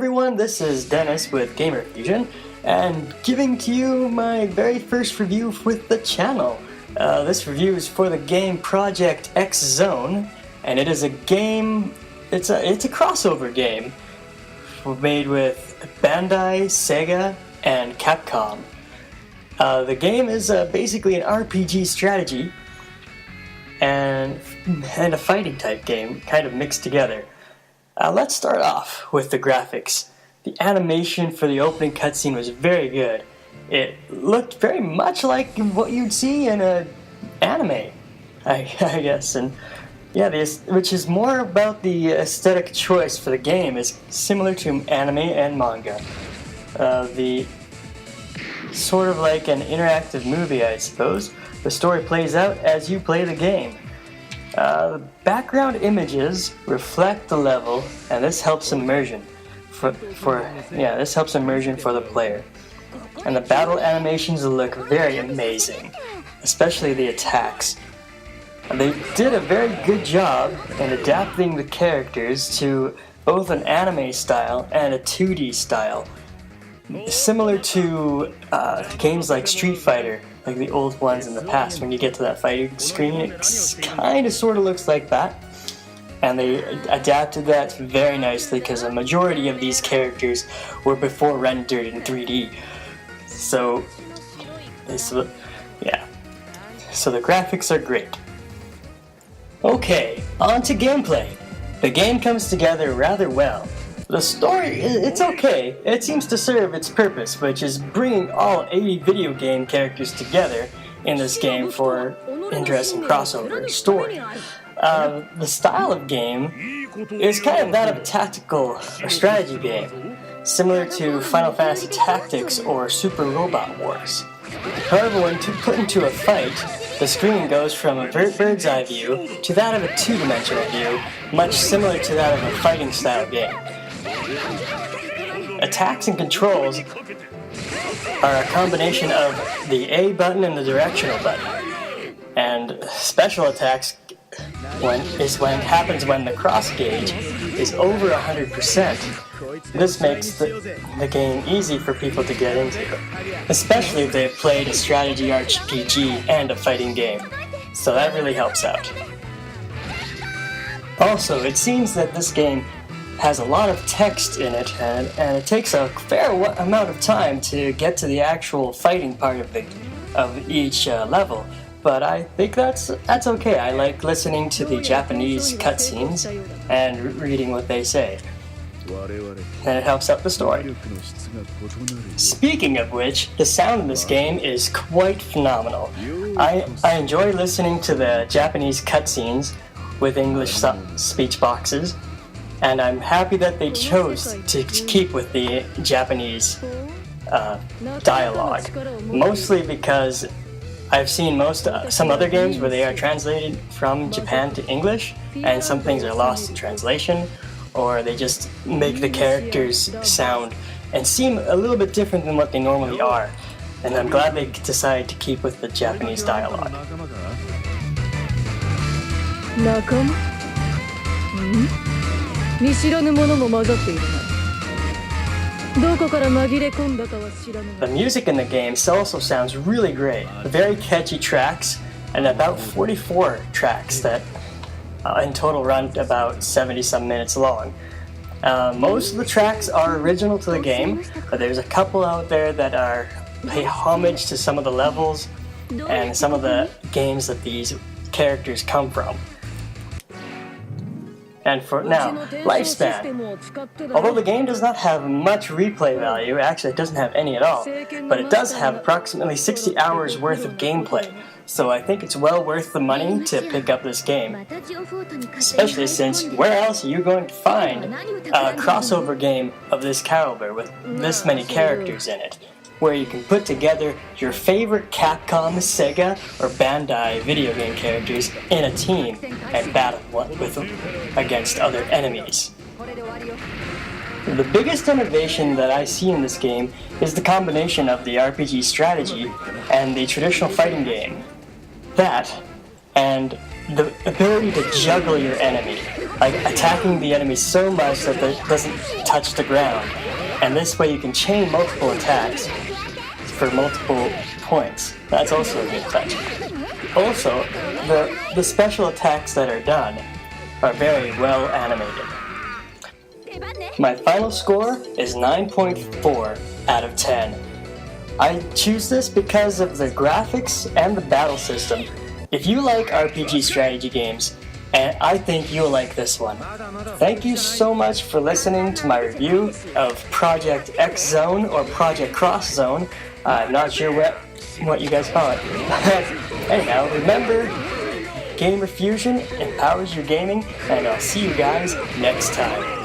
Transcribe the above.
everyone, this is Dennis with Gamer Fusion, and giving to you my very first review with the channel. This review is for the game Project X Zone, and it is a game, it's a crossover game made with Bandai, Sega, and Capcom. The game is basically an RPG strategy and a fighting type game, kind of mixed together. Let's start off with the graphics. The animation for the opening cutscene was very good. It looked very much like what you'd see in an anime, I guess. And yeah, which is more about the aesthetic choice for the game, is similar to anime and manga. The sort of like an interactive movie, I suppose. The story plays out as you play the game. The background images reflect the level, and this helps immersion this helps immersion for the player. And the battle animations look very amazing, especially the attacks. They did a very good job in adapting the characters to both an anime style and a 2D style, similar to games like Street Fighter, like the old ones in the past. When you get to that fighting screen, it kind of sort of looks like that. And they adapted that very nicely because a majority of these characters were before rendered in 3D. So the graphics are great. Okay, on to gameplay. The game comes together rather well. The story, it's okay. It seems to serve its purpose, which is bringing all 80 video game characters together in this game for interesting crossover story. The style of game is kind of that of a tactical or strategy game, similar to Final Fantasy Tactics or Super Robot Wars. However, when put into a fight, the screen goes from a bird's eye view to that of a two-dimensional view, much similar to that of a fighting style game. Attacks and controls are a combination of the A button and the directional button, and special attacks happens when the cross gauge is over 100%. This makes the game easy for people to get into, especially if they've played a strategy RPG and a fighting game, so that really helps out. Also, it seems that this game has a lot of text in it, and it takes a fair amount of time to get to the actual fighting part of each level. But I think that's okay. I like listening to the Japanese cutscenes and reading what they say. And it helps out the story. Speaking of which, the sound in this game is quite phenomenal. I enjoy listening to the Japanese cutscenes with English speech boxes, and I'm happy that they chose to keep with the Japanese dialogue. Mostly because I've seen some other games where they are translated from Japan to English, and some things are lost in translation, or they just make the characters sound and seem a little bit different than what they normally are. And I'm glad they decided to keep with the Japanese dialogue. The music in the game also sounds really great. Very catchy tracks, and about 44 tracks that in total run about 70-some minutes long. Most of the tracks are original to the game, but there's a couple out there that pay homage to some of the levels and some of the games that these characters come from. And for now, lifespan. Although the game does not have much replay value, actually it doesn't have any at all, but it does have approximately 60 hours worth of gameplay, so I think it's well worth the money to pick up this game. Especially since, where else are you going to find a crossover game of this caliber with this many characters in it, where you can put together your favorite Capcom, Sega, or Bandai video game characters in a team and battle against other enemies. The biggest innovation that I see in this game is the combination of the RPG strategy and the traditional fighting game. That, and the ability to juggle your enemy. like attacking the enemy so much that it doesn't touch the ground. And this way you can chain multiple attacks for multiple points. That's also a good touch. Also, the special attacks that are done are very well animated. My final score is 9.4 out of 10. I choose this because of the graphics and the battle system. If you like RPG strategy games, and I think you'll like this one. Thank you so much for listening to my review of Project X Zone or Project Cross Zone. I'm not sure what you guys call it. Anyhow, remember, Gamer Fusion empowers your gaming, and I'll see you guys next time.